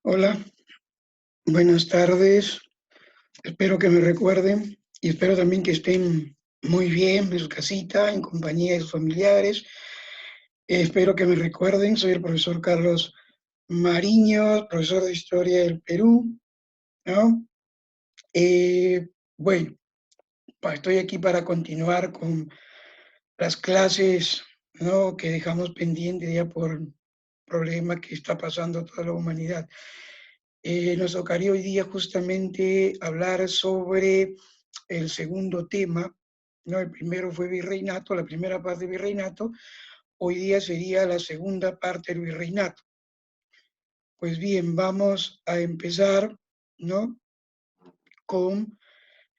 Hola, buenas tardes. Espero que me recuerden y espero también que estén muy bien en su casita, en compañía de sus familiares. Espero que me recuerden. Soy el profesor Carlos Mariño, profesor de Historia del Perú, ¿no? Eh, bueno, estoy aquí para continuar con las clases, ¿no?, que dejamos pendiente ya por problema que está pasando toda la humanidad. Nos tocaría hoy día justamente hablar sobre el segundo tema, ¿no? El primero fue virreinato, la primera parte de virreinato. Hoy día sería la segunda parte del virreinato. Pues bien, vamos a empezar, ¿no?, con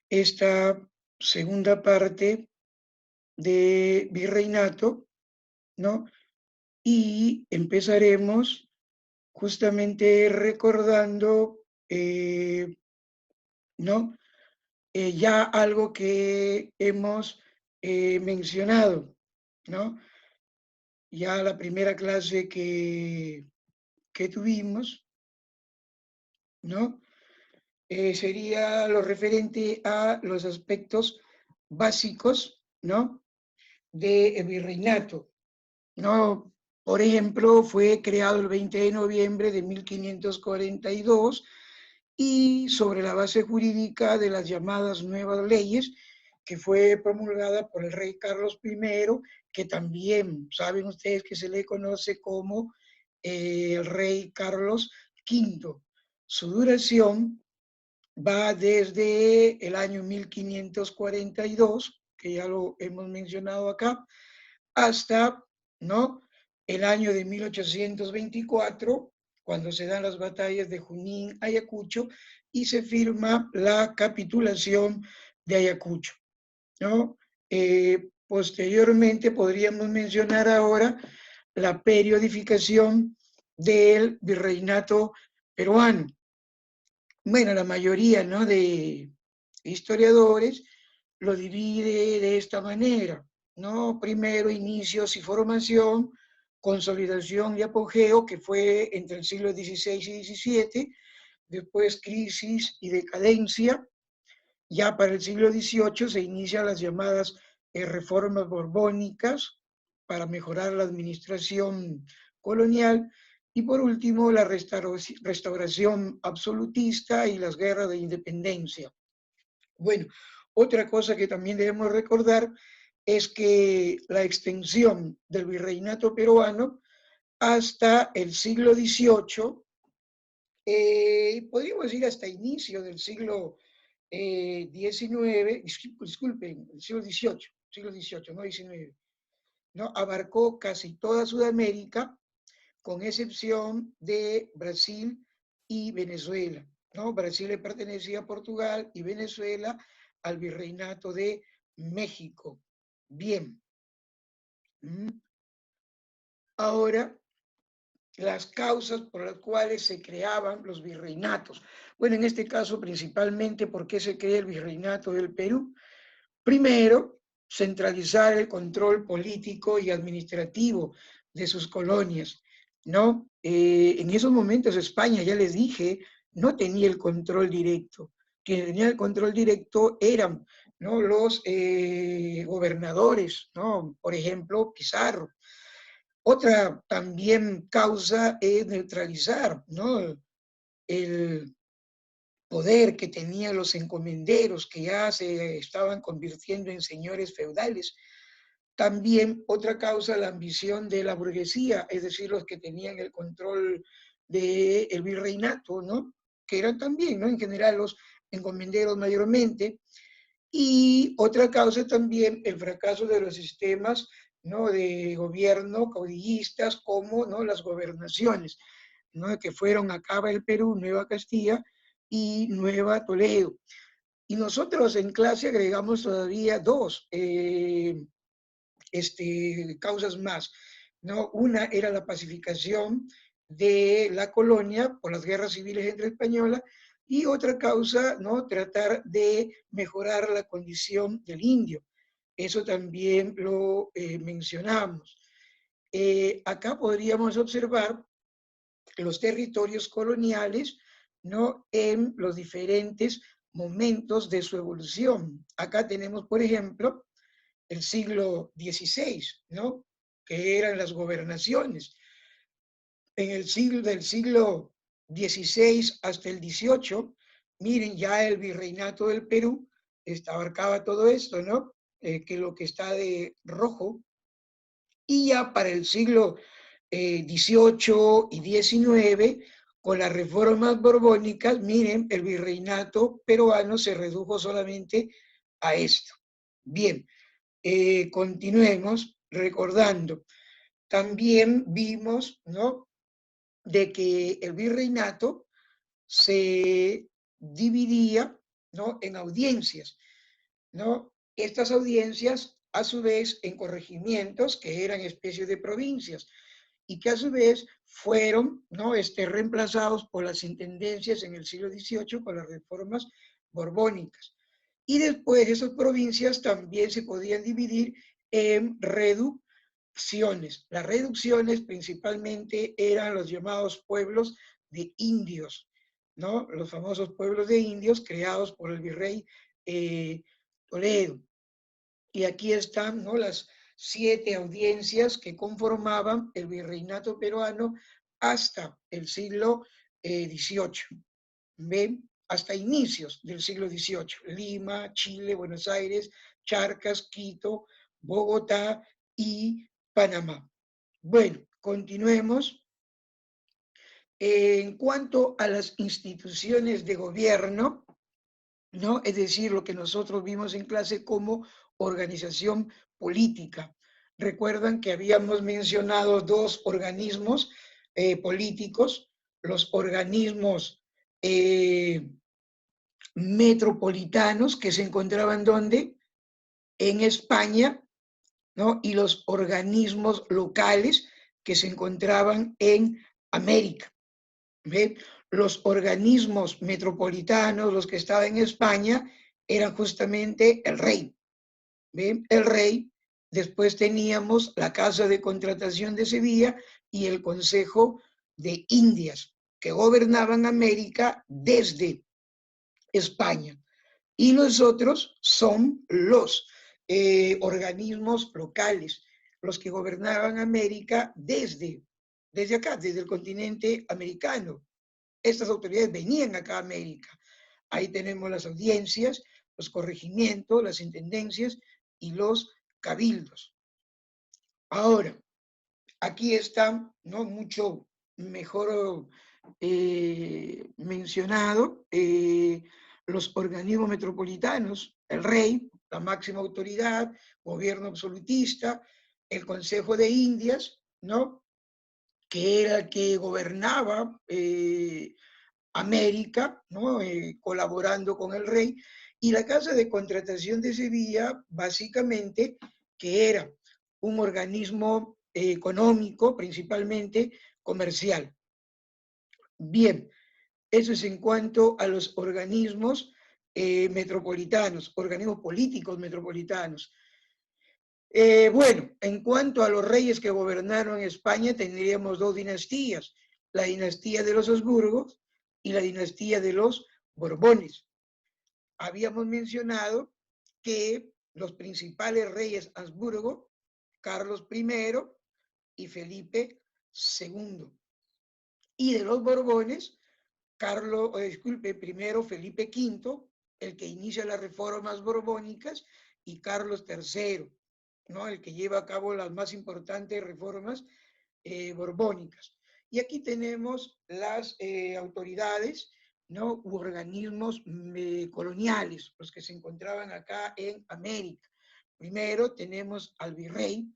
esta segunda parte de virreinato, ¿no? Y empezaremos justamente recordando, ¿no?, ya algo que hemos mencionado, ¿no? Ya la primera clase que tuvimos, ¿no? Sería lo referente a los aspectos básicos, ¿no?, del virreinato, ¿no? Por ejemplo, fue creado el 20 de noviembre de 1542 y sobre la base jurídica de las llamadas nuevas leyes, que fue promulgada por el rey Carlos I, que también saben ustedes que se le conoce como el rey Carlos V. Su duración va desde el año 1542, que ya lo hemos mencionado acá, hasta, ¿no?, el año de 1824, cuando se dan las batallas de Junín, Ayacucho, y se firma la capitulación de Ayacucho, ¿no? Posteriormente podríamos mencionar ahora la periodificación del virreinato peruano. Bueno, la mayoría, ¿no?, de historiadores lo divide de esta manera, ¿no? Primero, inicios y formación, consolidación y apogeo, que fue entre el siglo XVI y XVII, después crisis y decadencia. Ya para el siglo XVIII se inician las llamadas reformas borbónicas para mejorar la administración colonial, y por último la restauración absolutista y las guerras de independencia. Bueno, otra cosa que también debemos recordar es que la extensión del virreinato peruano hasta el siglo XVIII, podríamos decir hasta inicio del siglo XIX, disculpen, el siglo XVIII, no XIX, ¿no?, abarcó casi toda Sudamérica, con excepción de Brasil y Venezuela, ¿no? Brasil le pertenecía a Portugal y Venezuela al virreinato de México. Bien. Ahora, las causas por las cuales se creaban los virreinatos. Bueno, en este caso principalmente, ¿por qué se crea el virreinato del Perú? Primero, centralizar el control político y administrativo de sus colonias, ¿no? En esos momentos España, ya les dije, no tenía el control directo. Quien tenía el control directo eran, ¿no?, los gobernadores, ¿no? Por ejemplo, Pizarro. Otra también causa es neutralizar, ¿no?, el poder que tenían los encomenderos, que ya se estaban convirtiendo en señores feudales. También otra causa, la ambición de la burguesía, es decir, los que tenían el control del virreinato, ¿no?, que eran también, ¿no?, en general los encomenderos mayormente. Y otra causa también, el fracaso de los sistemas, ¿no?, de gobierno caudillistas, como, ¿no?, las gobernaciones, ¿no?, que fueron Acaba el Perú, Nueva Castilla y Nueva Toledo. Y nosotros en clase agregamos todavía dos causas más, ¿no? Una era la pacificación de la colonia por las guerras civiles entre españolas, y otra causa, ¿no?, tratar de mejorar la condición del indio. Eso también lo mencionamos. Acá podríamos observar los territorios coloniales, ¿no? En los diferentes momentos de su evolución. Acá tenemos, por ejemplo, el siglo XVI, ¿no? Que eran las gobernaciones. En el siglo del siglo XVI hasta el XVIII, miren, ya el virreinato del Perú abarcaba todo esto, ¿no? Que lo que está de rojo, y ya para el siglo XVIII y XIX, con las reformas borbónicas, miren, el virreinato peruano se redujo solamente a esto. Bien, continuemos recordando. También vimos, ¿no?, de que el virreinato se dividía, ¿no?, en audiencias, ¿no? Estas audiencias, a su vez, en corregimientos, que eran especies de provincias, y que a su vez fueron, ¿no?, reemplazados por las intendencias en el siglo XVIII con las reformas borbónicas. Y después esas provincias también se podían dividir en reducciones. Las reducciones principalmente eran los llamados pueblos de indios, ¿no? Los famosos pueblos de indios creados por el virrey Toledo. Y aquí están, ¿no?, las 7 audiencias que conformaban el virreinato peruano hasta el siglo XVIII. ¿Ven? Hasta inicios del siglo XVIII. Lima, Chile, Buenos Aires, Charcas, Quito, Bogotá y Panamá. Bueno, continuemos. En cuanto a las instituciones de gobierno, ¿no?, es decir, lo que nosotros vimos en clase como organización política. Recuerdan que habíamos mencionado 2 organismos políticos, los organismos metropolitanos, que se encontraban ¿dónde? En España, ¿no? Y los organismos locales, que se encontraban en América. ¿Ve? Los organismos metropolitanos, los que estaban en España, eran justamente el rey. ¿Ve? El rey. Después teníamos la Casa de Contratación de Sevilla y el Consejo de Indias, que gobernaban América desde España. Y los otros son los organismos locales, los que gobernaban América desde acá, desde el continente americano. Estas autoridades venían acá a América. Ahí tenemos las audiencias, los corregimientos, las intendencias y los cabildos. Ahora, aquí está, ¿no?, mucho mejor mencionado los organismos metropolitanos, el rey, la máxima autoridad, gobierno absolutista, el Consejo de Indias, ¿no?, que era el que gobernaba América, ¿no?, colaborando con el rey, y la Casa de Contratación de Sevilla, básicamente, que era un organismo económico, principalmente comercial. Bien, eso es en cuanto a los organismos metropolitanos, organismos políticos metropolitanos. Bueno, en cuanto a los reyes que gobernaron España, tendríamos 2 dinastías, la dinastía de los Habsburgos y la dinastía de los Borbones. Habíamos mencionado que los principales reyes Habsburgo, Carlos I y Felipe II. Y de los Borbones, primero Felipe V, el que inicia las reformas borbónicas, y Carlos III, ¿no?, el que lleva a cabo las más importantes reformas borbónicas. Y aquí tenemos las autoridades, ¿no?, u organismos coloniales, los que se encontraban acá en América. Primero tenemos al virrey,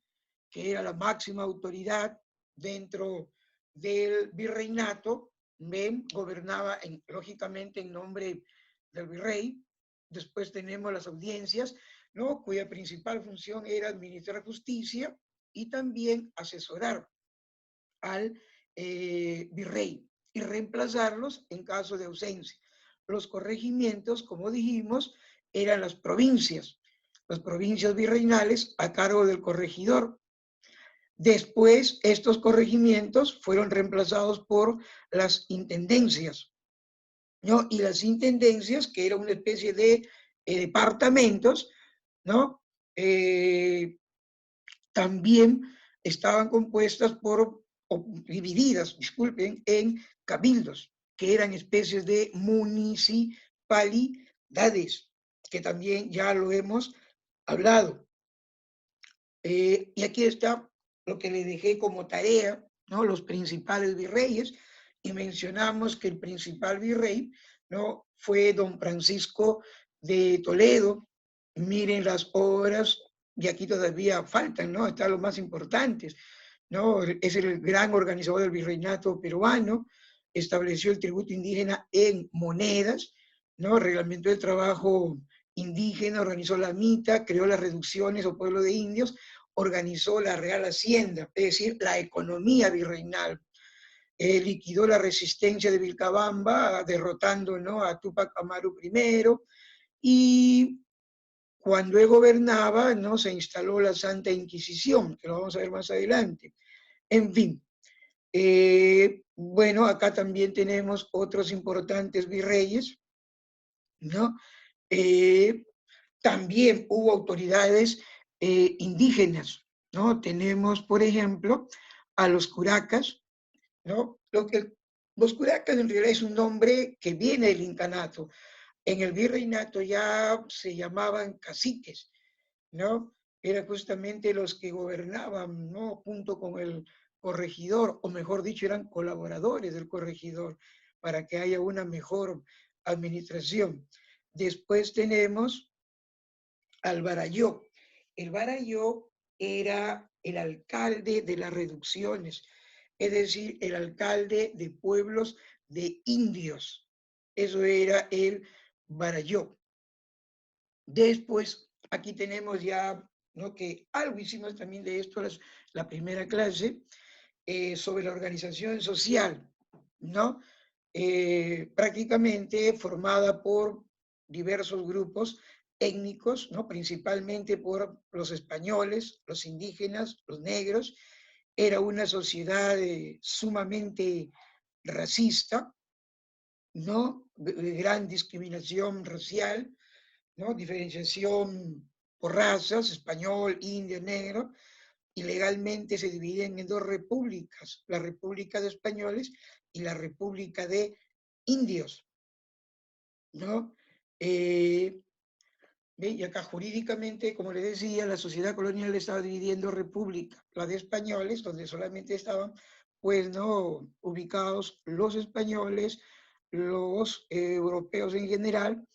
que era la máxima autoridad dentro del virreinato, ¿ven? Gobernaba lógicamente en nombre del virrey. Después tenemos las audiencias, ¿no?, cuya principal función era administrar justicia y también asesorar al virrey y reemplazarlos en caso de ausencia. Los corregimientos, como dijimos, eran las provincias virreinales a cargo del corregidor. Después, estos corregimientos fueron reemplazados por las intendencias, ¿no? Y las intendencias, que era una especie de departamentos, ¿no? También estaban compuestas por, o divididas, disculpen, en cabildos, que eran especies de municipalidades, que también ya lo hemos hablado. Y aquí está lo que le dejé como tarea, ¿no? Los principales virreyes, y mencionamos que el principal virrey, ¿no? Fue don Francisco de Toledo. Miren las obras, y aquí todavía faltan, ¿no? Están los más importantes, ¿no? Es el gran organizador del virreinato peruano, estableció el tributo indígena en monedas, ¿no? Reglamentó el trabajo indígena, organizó la mita, creó las reducciones o pueblo de indios, organizó la Real Hacienda, es decir, la economía virreinal. Liquidó la resistencia de Vilcabamba, derrotando, ¿no? A Túpac Amaru I, y cuando él gobernaba, ¿no? Se instaló la Santa Inquisición, que lo vamos a ver más adelante. En fin, bueno, acá también tenemos otros importantes virreyes, ¿no? Eh, También hubo autoridades indígenas, ¿no? Tenemos, por ejemplo, a los curacas, ¿no? Los curacas en realidad es un nombre que viene del incanato. En el virreinato ya se llamaban caciques, ¿no? Eran justamente los que gobernaban, ¿no? Junto con el corregidor, o mejor dicho, eran colaboradores del corregidor para que haya una mejor administración. Después tenemos al Barayó. El Barayó era el alcalde de las reducciones, es decir, el alcalde de pueblos de indios. Eso era el Barayó. Después, aquí tenemos ya, ¿no? Que algo hicimos también de esto la primera clase, sobre la organización social, ¿no? Prácticamente formada por diversos grupos étnicos, ¿no? Principalmente por los españoles, los indígenas, los negros. Era una sociedad sumamente racista, ¿no? De gran discriminación racial, ¿no? Diferenciación por razas, español, indio, negro, y legalmente se dividen en dos repúblicas, la República de Españoles y la República de Indios, ¿no? Eh, y acá jurídicamente, como les decía, la sociedad colonial estaba dividiendo república, la de españoles, donde solamente estaban, pues, ¿no? Ubicados los españoles, los europeos en general,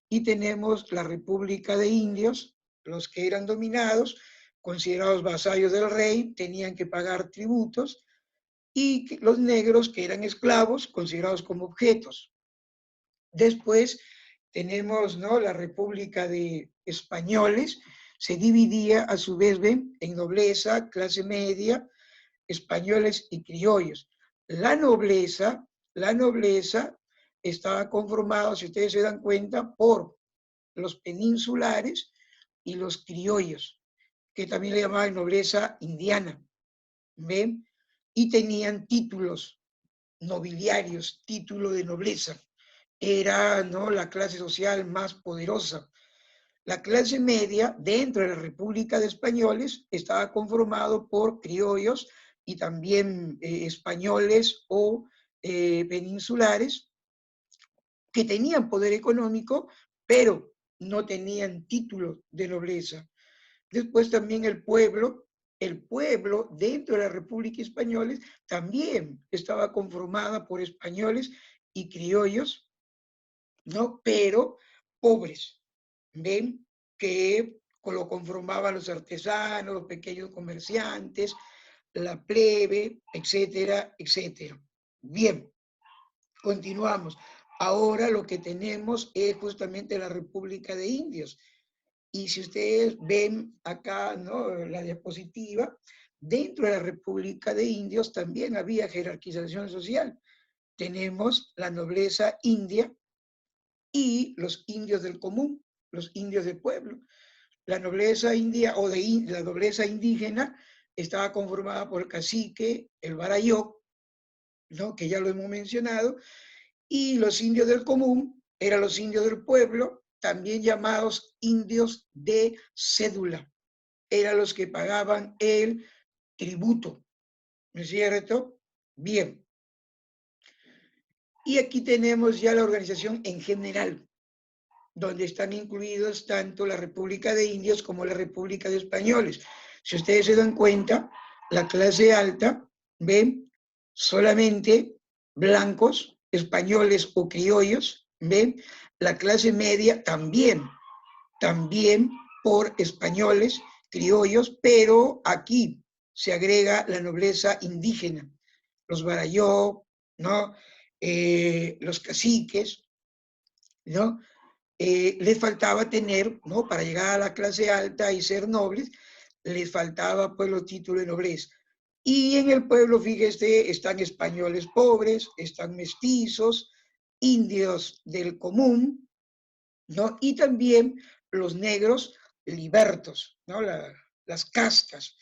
y tenemos la República de Indios, los que eran dominados, considerados vasallos del rey, tenían que pagar tributos, y los negros, que eran esclavos, considerados como objetos. Después tenemos, ¿no? La República de Españoles, se dividía a su vez, ¿ven? En nobleza, clase media, españoles y criollos. La nobleza estaba conformada, si ustedes se dan cuenta, por los peninsulares y los criollos, que también le llamaban nobleza indiana, ¿ven? Y tenían títulos nobiliarios, título de nobleza. Era, ¿no? La clase social más poderosa. La clase media dentro de la República de Españoles estaba conformado por criollos y también españoles o peninsulares que tenían poder económico, pero no tenían título de nobleza. Después también el pueblo dentro de la República Española también estaba conformada por españoles y criollos, ¿no? Pero pobres, ¿ven? Que lo conformaban los artesanos, los pequeños comerciantes, la plebe, etcétera, etcétera. Bien, continuamos. Ahora lo que tenemos es justamente la República de Indios. Y si ustedes ven acá, ¿no? La diapositiva, dentro de la República de Indios también había jerarquización social. Tenemos la nobleza india y los indios del común, los indios del pueblo. La nobleza india o la nobleza indígena estaba conformada por el cacique, el barayó, ¿no? Que ya lo hemos mencionado, y los indios del común eran los indios del pueblo, también llamados indios de cédula, eran los que pagaban el tributo, ¿no es cierto? Bien. Y aquí tenemos ya la organización en general, donde están incluidos tanto la República de Indios como la República de Españoles. Si ustedes se dan cuenta, la clase alta, ven, solamente blancos, españoles o criollos, ven, la clase media también por españoles, criollos, pero aquí se agrega la nobleza indígena, los barayó, ¿no? Los caciques, ¿no? Les faltaba tener, ¿no? Para llegar a la clase alta y ser nobles, les faltaba pues los títulos de nobleza. Y en el pueblo, fíjese, están españoles pobres, están mestizos, indios del común, ¿no? Y también los negros libertos, ¿no? Las castas,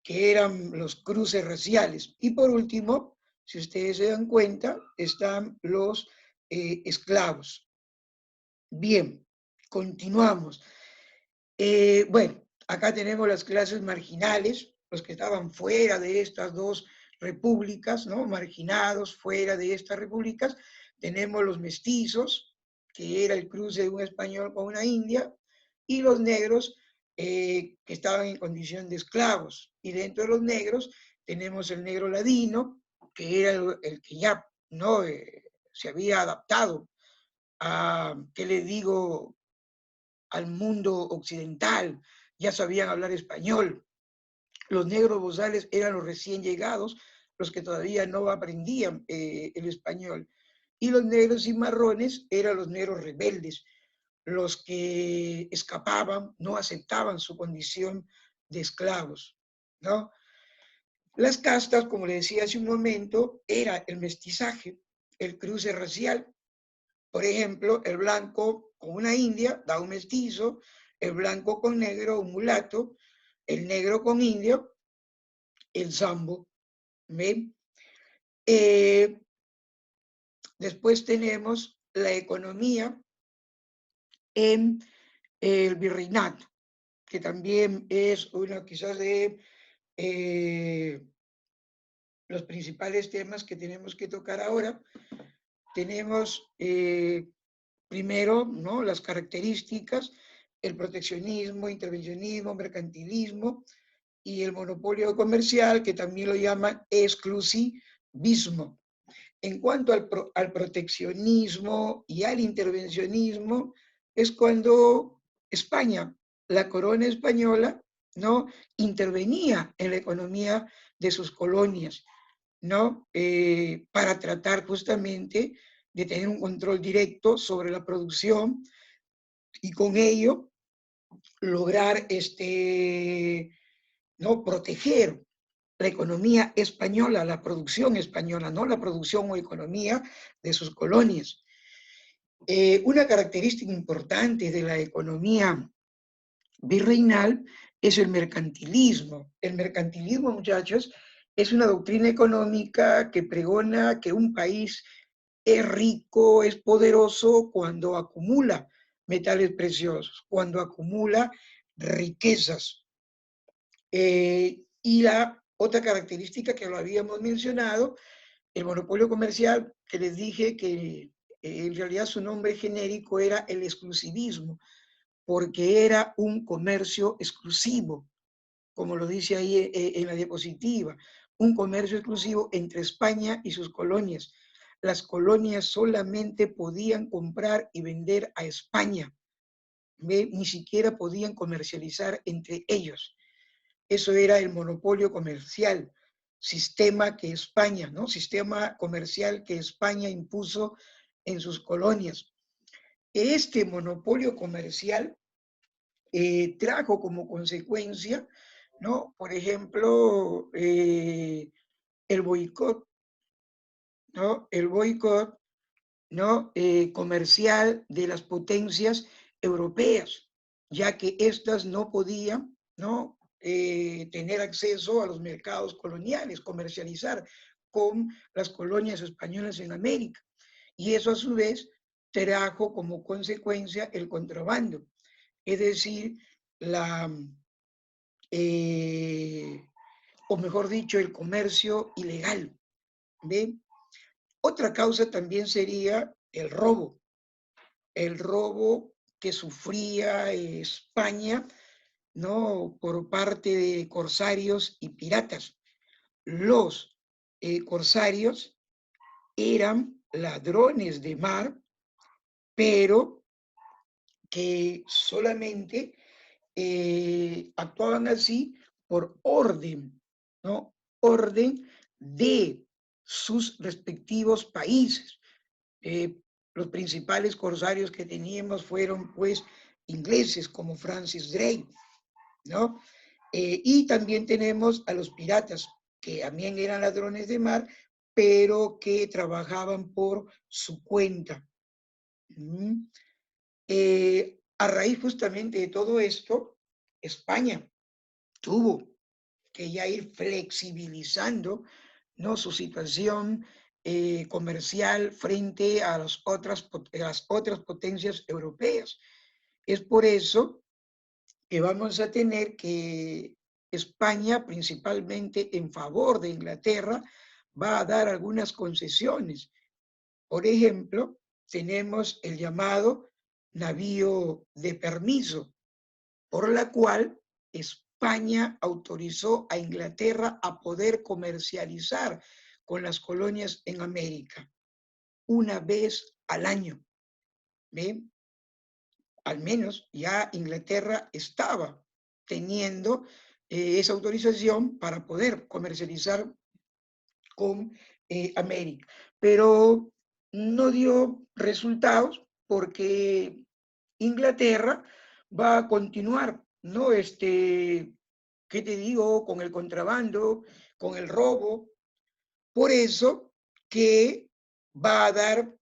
que eran los cruces raciales. Y por último, si ustedes se dan cuenta, están los esclavos. Bien, continuamos. Bueno, acá tenemos las clases marginales, los que estaban fuera de estas dos repúblicas, ¿no? Marginados fuera de estas repúblicas. Tenemos los mestizos, que era el cruce de un español con una india, y los negros, que estaban en condición de esclavos. Y dentro de los negros tenemos el negro ladino, que era el que ya no se había adaptado a, ¿qué le digo?, al mundo occidental, ya sabían hablar español. Los negros bozales eran los recién llegados, los que todavía no aprendían el español. Y los negros y marrones eran los negros rebeldes, los que escapaban, no aceptaban su condición de esclavos, ¿no? Las castas, como le decía hace un momento, era el mestizaje, el cruce racial. Por ejemplo, el blanco con una india da un mestizo, el blanco con negro un mulato, el negro con indio, el zambo. ¿Ven? Después tenemos la economía en el virreinato, que también es uno quizás de los principales temas que tenemos que tocar ahora. Tenemos primero, ¿no?, las características, el proteccionismo, intervencionismo, mercantilismo y el monopolio comercial, que también lo llaman exclusivismo. En cuanto al proteccionismo y al intervencionismo, es cuando España, la corona española, ¿no?, intervenía en la economía de sus colonias, ¿no? Para tratar justamente de tener un control directo sobre la producción y con ello lograr ¿no?, proteger la economía española, la producción española, no la producción o economía de sus colonias. Una característica importante de la economía virreinal es el mercantilismo. El mercantilismo, muchachos, es una doctrina económica que pregona que un país es rico, es poderoso cuando acumula metales preciosos, cuando acumula riquezas. Y la otra característica que lo habíamos mencionado, el monopolio comercial, que les dije que en realidad su nombre genérico era el exclusivismo, porque era un comercio exclusivo, como lo dice ahí en la diapositiva, un comercio exclusivo entre España y sus colonias. Las colonias solamente podían comprar y vender a España, ni siquiera podían comercializar entre ellos. Eso era el monopolio comercial, sistema que España, ¿no?, sistema comercial que España impuso en sus colonias. Este monopolio comercial trajo como consecuencia, ¿no?, por ejemplo, el boicot, ¿no?, el boicot, ¿no?, comercial de las potencias europeas, ya que éstas no podían, ¿no?, tener acceso a los mercados coloniales, comercializar con las colonias españolas en América. Y eso a su vez trajo como consecuencia el contrabando, es decir, la, o mejor dicho, el comercio ilegal. ¿Ve? Otra causa también sería el robo que sufría España, ¿no? Por parte de corsarios y piratas. Los corsarios eran ladrones de mar, pero que solamente actuaban así por orden, ¿no? Orden de sus respectivos países. Los principales corsarios que teníamos fueron, pues, ingleses como Francis Drake, ¿no? Y también tenemos a los piratas, que también eran ladrones de mar, pero que trabajaban por su cuenta. A raíz justamente de todo esto, España tuvo que ya ir flexibilizando, ¿no? Su situación comercial frente a las otras potencias europeas. Es por eso que vamos a tener que España, principalmente en favor de Inglaterra, va a dar algunas concesiones. Por ejemplo, tenemos el llamado navío de permiso, por la cual España autorizó a Inglaterra a poder comercializar con las colonias en América una vez al año. ¿Ven? Al menos ya Inglaterra estaba teniendo esa autorización para poder comercializar con América. Pero no dio resultados porque Inglaterra va a continuar, ¿no? ¿Qué te digo? Con el contrabando, con el robo. Por eso que va a dar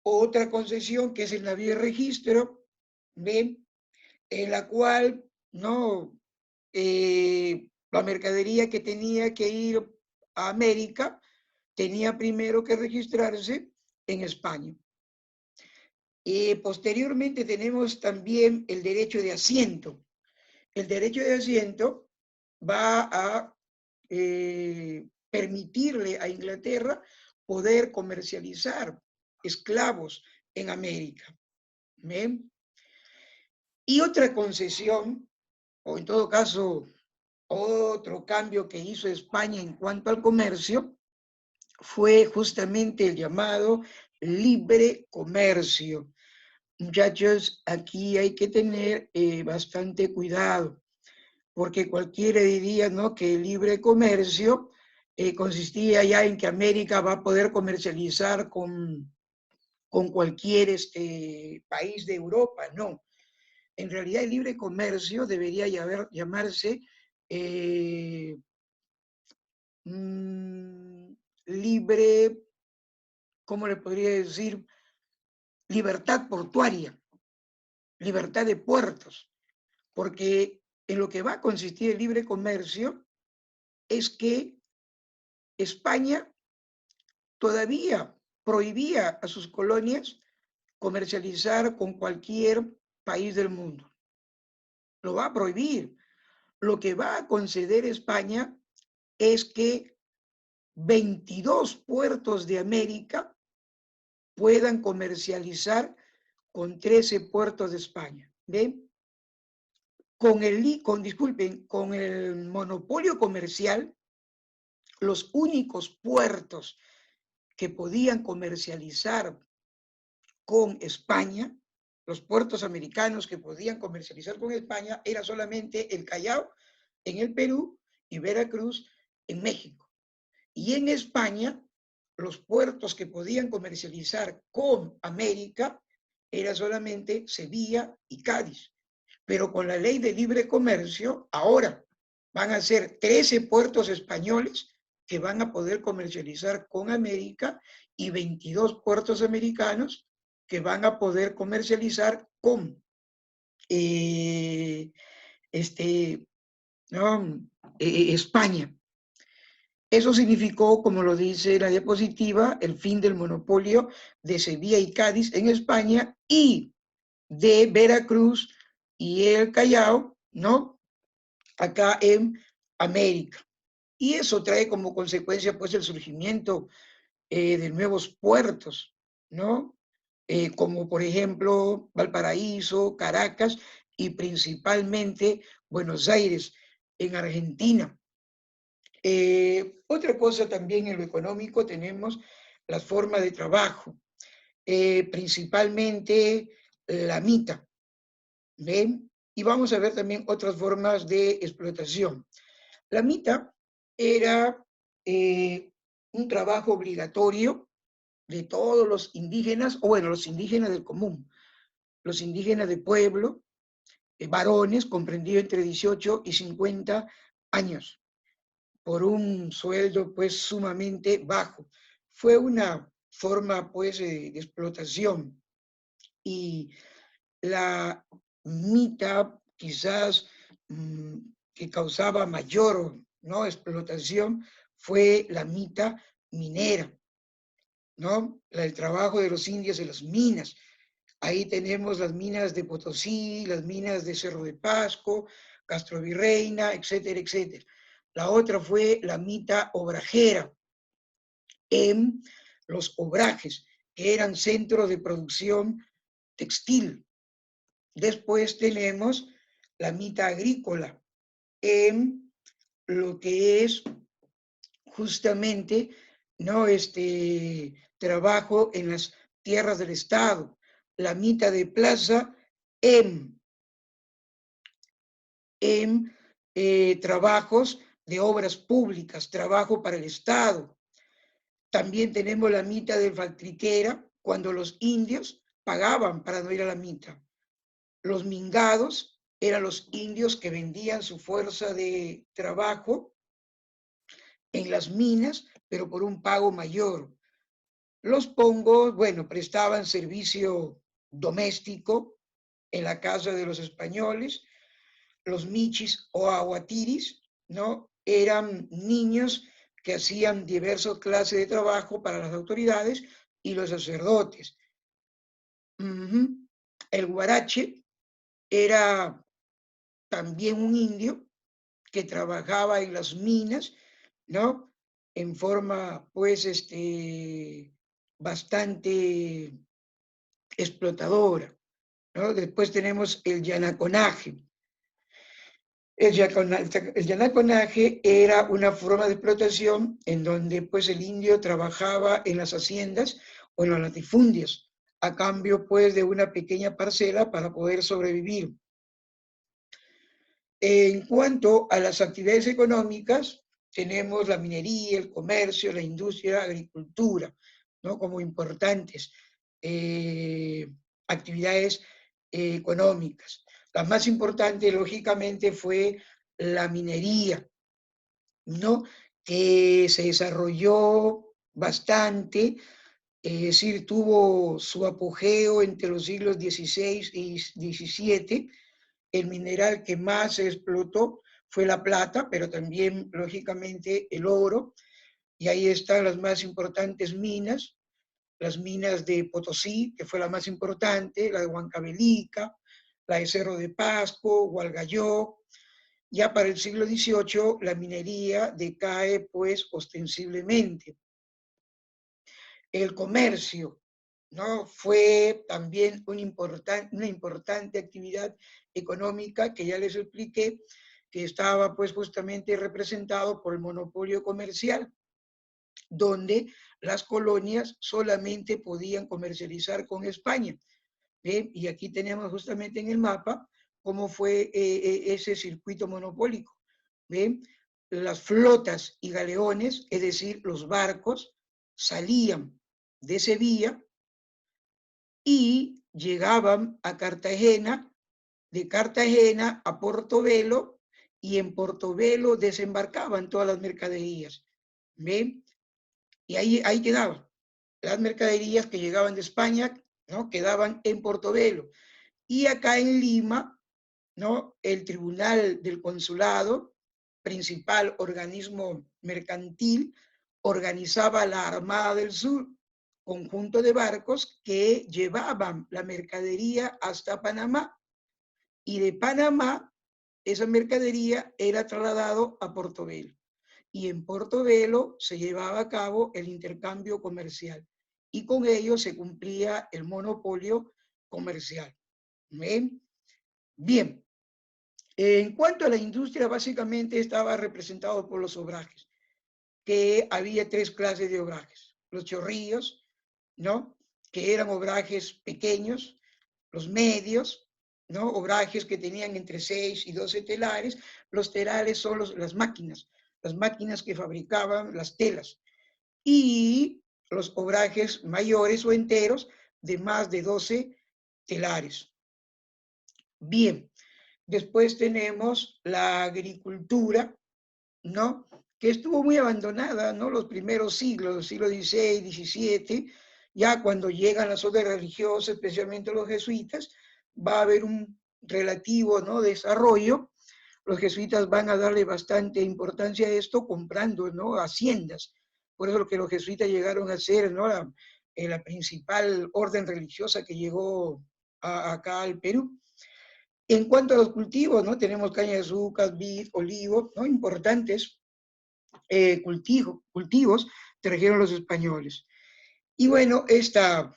otra concesión, que es el navío de registro, ¿ven? En la cual, ¿no? La mercadería que tenía que ir a América tenía primero que registrarse en España. Posteriormente tenemos también el derecho de asiento. El derecho de asiento va a permitirle a Inglaterra poder comercializar esclavos en América. ¿Ven? Y otra concesión, o en todo caso, otro cambio que hizo España en cuanto al comercio, fue justamente el llamado libre comercio. Muchachos, aquí hay que tener bastante cuidado, porque cualquiera diría, ¿no?, que el libre comercio consistía ya en que América va a poder comercializar con cualquier país de Europa. No, en realidad el libre comercio debería llamarse libre, ¿cómo le podría decir? Libertad portuaria, libertad de puertos, porque en lo que va a consistir el libre comercio es que España todavía prohibía a sus colonias comercializar con cualquier país del mundo. Lo va a prohibir. Lo que va a conceder España es que 22 puertos de América puedan comercializar con 13 puertos de España. ¿Ven? Disculpen, con el monopolio comercial, los únicos puertos que podían comercializar con España, los puertos americanos que podían comercializar con España, era solamente el Callao en el Perú y Veracruz en México. Y en España, los puertos que podían comercializar con América era solamente Sevilla y Cádiz. Pero con la ley de libre comercio, ahora van a ser 13 puertos españoles que van a poder comercializar con América y 22 puertos americanos que van a poder comercializar con ¿no? España. Eso significó, como lo dice la diapositiva, el fin del monopolio de Sevilla y Cádiz en España y de Veracruz y el Callao, ¿no? Acá en América. Y eso trae como consecuencia, pues, el surgimiento de nuevos puertos, ¿no? Como por ejemplo Valparaíso, Caracas y principalmente Buenos Aires, en Argentina. Otra cosa también en lo económico tenemos las formas de trabajo, principalmente la mita, ¿ven? Y vamos a ver también otras formas de explotación. La mita era un trabajo obligatorio de todos los indígenas, o bueno, los indígenas del común, los indígenas de pueblo, varones, comprendidos entre 18 y 50 años, por un sueldo pues sumamente bajo. Fue una forma pues de explotación y la mita quizás que causaba mayor, ¿no?, explotación fue la mita minera, ¿no? El trabajo de los indios en las minas. Ahí tenemos las minas de Potosí, las minas de Cerro de Pasco, Castro Virreina, etcétera, etcétera. La otra fue la mita obrajera en los obrajes, que eran centros de producción textil. Después tenemos la mita agrícola en lo que es justamente, ¿no?, trabajo en las tierras del Estado, la mita de plaza en, trabajos de obras públicas, trabajo para el Estado. También tenemos la mita de faltriquera, cuando los indios pagaban para no ir a la mita. Los mingados eran los indios que vendían su fuerza de trabajo en las minas, pero por un pago mayor. Los pongos, bueno, prestaban servicio doméstico en la casa de los españoles. Los michis o aguatiris, ¿no?, eran niños que hacían diversas clases de trabajo para las autoridades y los sacerdotes. El guarache era también un indio que trabajaba en las minas, ¿no?, en forma, pues, bastante explotadora, ¿no? Después tenemos el yanaconaje. El yanaconaje era una forma de explotación en donde, pues, el indio trabajaba en las haciendas o en los latifundios, a cambio, pues, de una pequeña parcela para poder sobrevivir. En cuanto a las actividades económicas, tenemos la minería, el comercio, la industria, la agricultura, ¿no?, como importantes actividades económicas. La más importante, lógicamente, fue la minería, ¿no?, que se desarrolló bastante, es decir, tuvo su apogeo entre los siglos XVI y XVII. El mineral que más se explotó fue la plata, pero también, lógicamente, el oro. Y ahí están las más importantes minas, las minas de Potosí, que fue la más importante, la de Huancavelica, la de Cerro de Pasco, Hualgayoc. Ya para el siglo XVIII la minería decae, pues, ostensiblemente. El comercio, ¿no?, fue también una importante actividad económica que ya les expliqué, que estaba pues justamente representado por el monopolio comercial, donde las colonias solamente podían comercializar con España. ¿Bien? Y aquí tenemos justamente en el mapa cómo fue ese circuito monopólico. ¿Bien? Las flotas y galeones, es decir, los barcos, salían de Sevilla y llegaban a Cartagena, de Cartagena a Portobelo, y en Portobelo desembarcaban todas las mercaderías. ¿Ven? Y ahí quedaban. Las mercaderías que llegaban de España, ¿no?, quedaban en Portobelo. Y acá en Lima, ¿no?, el Tribunal del Consulado principal organismo mercantil, organizaba la Armada del Sur, conjunto de barcos que llevaban la mercadería hasta Panamá, y de Panamá esa mercadería era trasladado a Portobelo, y en Portobelo se llevaba a cabo el intercambio comercial, y con ello se cumplía el monopolio comercial. ¿Ven? Bien, en cuanto a la industria, básicamente estaba representado por los obrajes, que había tres clases de obrajes: los chorrillos, ¿no?, que eran obrajes pequeños; los medios, ¿no?, obrajes que tenían entre 6 y 12 telares; los telares son las máquinas que fabricaban las telas; y los obrajes mayores o enteros de más de 12 telares. Bien, después tenemos la agricultura, ¿no?, que estuvo muy abandonada, ¿no?, los primeros siglos, el siglo XVI, XVII. Ya cuando llegan las órdenes religiosas, especialmente los jesuitas, va a haber un relativo, ¿no?, desarrollo. Los jesuitas van a darle bastante importancia a esto, comprando, ¿no?, haciendas. Por eso lo que los jesuitas llegaron a hacer, ¿no?, la principal orden religiosa que llegó acá al Perú. En cuanto a los cultivos, ¿no?, tenemos caña de azúcar, vid, olivo, ¿no?, importantes cultivos trajeron los españoles. Y bueno, esta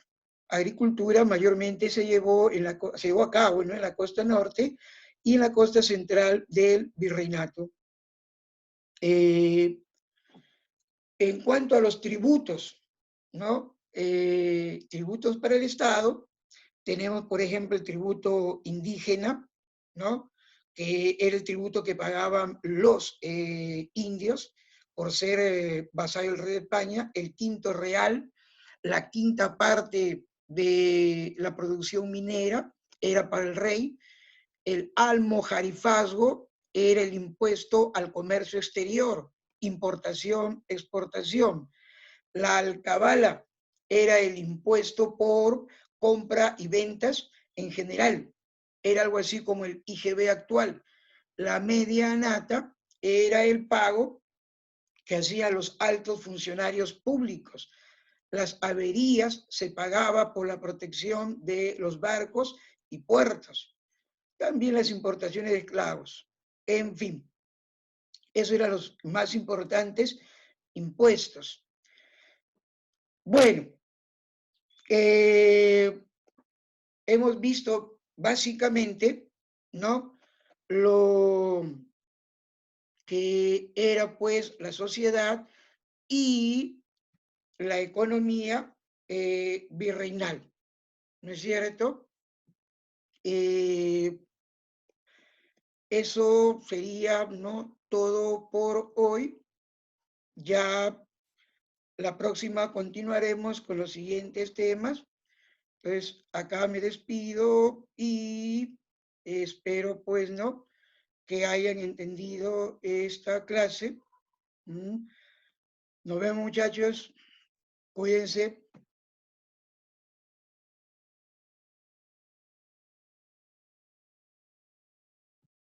agricultura mayormente se llevó a cabo, ¿no?, en la costa norte y en la costa central del virreinato. Eh, en cuanto a los tributos, ¿no?, tributos para el Estado, tenemos, por ejemplo, el tributo indígena, ¿no?, que era el tributo que pagaban los indios por ser vasallo del rey de España; el quinto real, la quinta parte de la producción minera, era para el rey; el almojarifazgo era el impuesto al comercio exterior, importación, exportación; la alcabala era el impuesto por compra y ventas en general, era algo así como el IGB actual; la medianata era el pago que hacían los altos funcionarios públicos; las averías se pagaba por la protección de los barcos y puertos; también las importaciones de esclavos. En fin, esos eran los más importantes impuestos. Bueno, hemos visto básicamente, ¿no?, lo que era pues la sociedad y la economía virreinal, ¿no es cierto? Eh, Eso sería, ¿no?, todo por hoy. Ya la próxima continuaremos con los siguientes temas. Entonces, acá me despido y espero, pues, ¿no?, que hayan entendido esta clase. Nos vemos, muchachos. Cuídense.